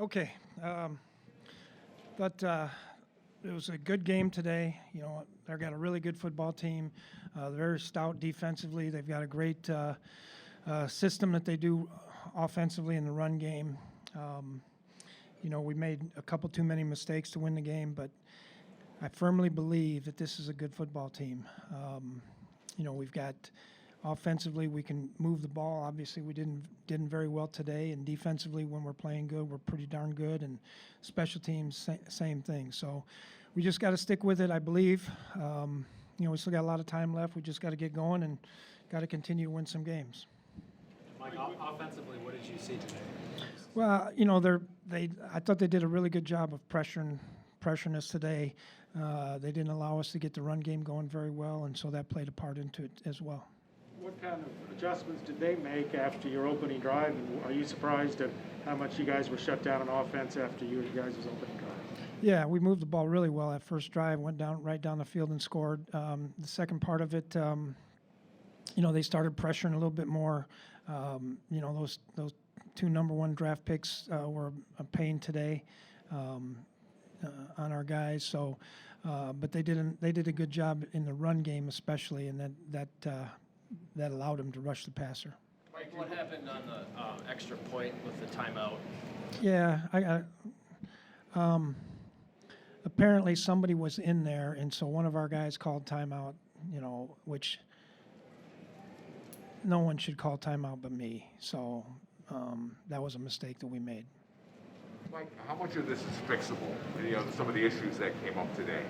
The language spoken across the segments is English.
Okay. But it was a good game today. You know, they've got a really good football team. They're very stout defensively. They've got a great system that they do offensively in the run game. You know, we made a couple too many mistakes to win the game, but I firmly believe that this is a good football team. You know, we've got offensively, we can move the ball. Obviously, we didn't very well today, and defensively, when we're playing good, we're pretty darn good. And special teams, same thing. So we just got to stick with it, I believe. You know, we still got a lot of time left. We just got to get going and got to continue to win some games. Mike, offensively, what did you see today? Well, you know, I thought they did a really good job of pressuring us today. They didn't allow us to get the run game going very well, and so that played a part into it as well. What kind of adjustments did they make after your opening drive? And are you surprised at how much you guys were shut down on offense after you guys' opening drive? Yeah, we moved the ball really well that first drive, went right down the field and scored. The second part of it, you know, they started pressuring a little bit more. You know, those two number one draft picks were a pain today on our guys. So, but they did a good job in the run game especially, and that allowed them to rush the passer. Mike, what happened on the extra point with the timeout? Yeah, apparently somebody was in there, and so one of our guys called timeout, you know, which no one should call timeout but me. So that was a mistake that we made. Mike, how much of this is fixable? You know, some of the issues that came up today.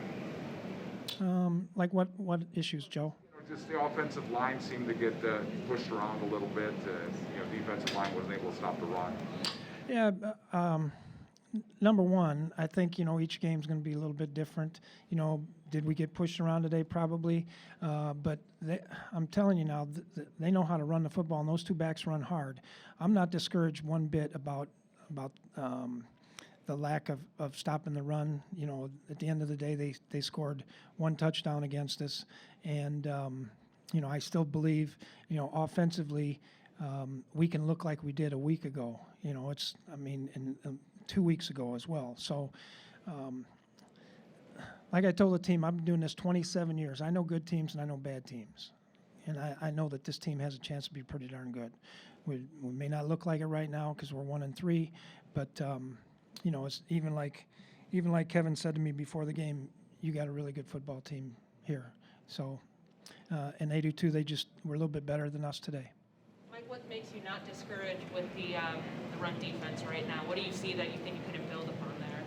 Like what issues, Joe? Just the offensive line seemed to get pushed around a little bit. You know, defensive line wasn't able to stop the run. Yeah, number one, I think, you know, each game's going to be a little bit different. You know, did we get pushed around today? Probably. But I'm telling you now, they know how to run the football, and those two backs run hard. I'm not discouraged one bit about the lack of stopping the run. You know, at the end of the day, they scored one touchdown against us. And, you know, I still believe, you know, offensively, we can look like we did a week ago. You know, and 2 weeks ago as well. So, like I told the team, I've been doing this 27 years. I know good teams and I know bad teams. And I know that this team has a chance to be pretty darn good. We may not look like it right now because we're 1-3, but, you know, it's even like Kevin said to me before the game, you got a really good football team here. So, and they do too. They just were a little bit better than us today. Mike, what makes you not discouraged with the run defense right now? What do you see that you think you couldn't build upon there?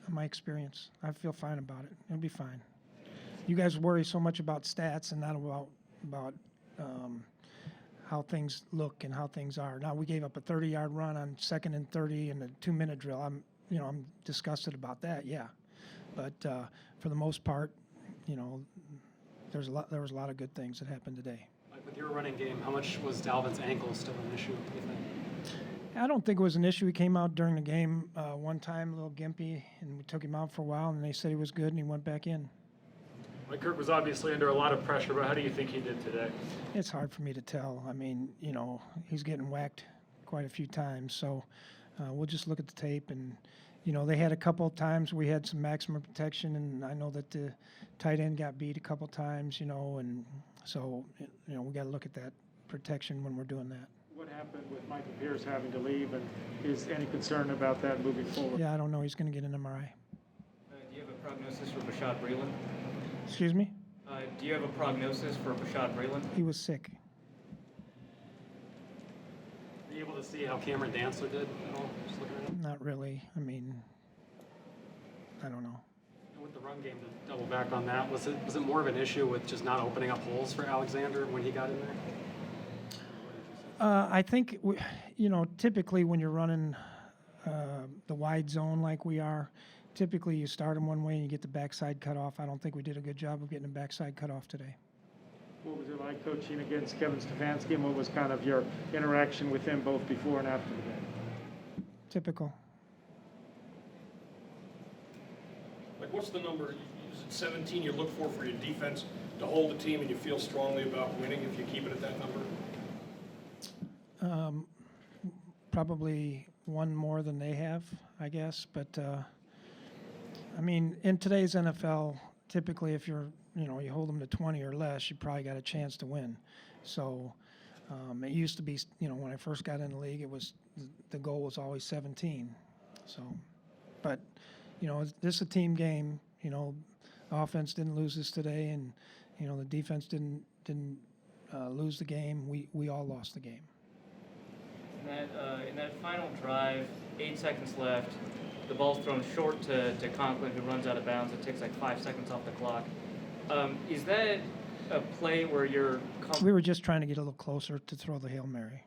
My experience, I feel fine about it. It'll be fine. You guys worry so much about stats and not about how things look and how things are. Now we gave up a 30-yard run on 2nd and 30 in a 2-minute drill. I'm disgusted about that. Yeah, but for the most part, you know, there was a lot of good things that happened today. Like with your running game, how much was Dalvin's ankle still an issue, do you think? I don't think it was an issue. He came out during the game one time, a little gimpy, and we took him out for a while, and they said he was good, and he went back in. Mike Kirk was obviously under a lot of pressure, but how do you think he did today? It's hard for me to tell. I mean, you know, he's getting whacked quite a few times, so we'll just look at the tape. And, you know, they had a couple of times we had some maximum protection, and I know that the tight end got beat a couple of times, you know, and so, you know, we got to look at that protection when we're doing that. What happened with Michael Pierce having to leave, and is any concern about that moving forward? Yeah, I don't know. He's going to get an MRI. Do you have a prognosis for Bashad Breeland? Excuse me? Do you have a prognosis for Bashad Breeland? He was sick. Were you able to see how Cameron Dantzler did at all? Just looking at him? Not really. I mean, I don't know. And with the run game, to double back on that, was it more of an issue with just not opening up holes for Alexander when he got in there? I think, you know, typically when you're running the wide zone like we are, typically you start them one way and you get the backside cut off. I don't think we did a good job of getting the backside cut off today. What was it like coaching against Kevin Stefanski, and what was kind of your interaction with him both before and after the game? Typical. Like, what's the number? Is it 17 you look for your defense to hold the team and you feel strongly about winning if you keep it at that number? Probably one more than they have, I guess. But I mean, in today's NFL, typically if you hold them to 20 or less, you probably got a chance to win. So it used to be, when I first got in the league, the goal was always 17. So, but this is a team game. Offense didn't lose this today, and the defense didn't lose the game. We all lost the game. In that final drive, 8 seconds left, the ball's thrown short to Conklin, who runs out of bounds. It takes like 5 seconds off the clock. Is that a play where you're... We were just trying to get a little closer to throw the Hail Mary.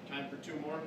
Time for 2 more.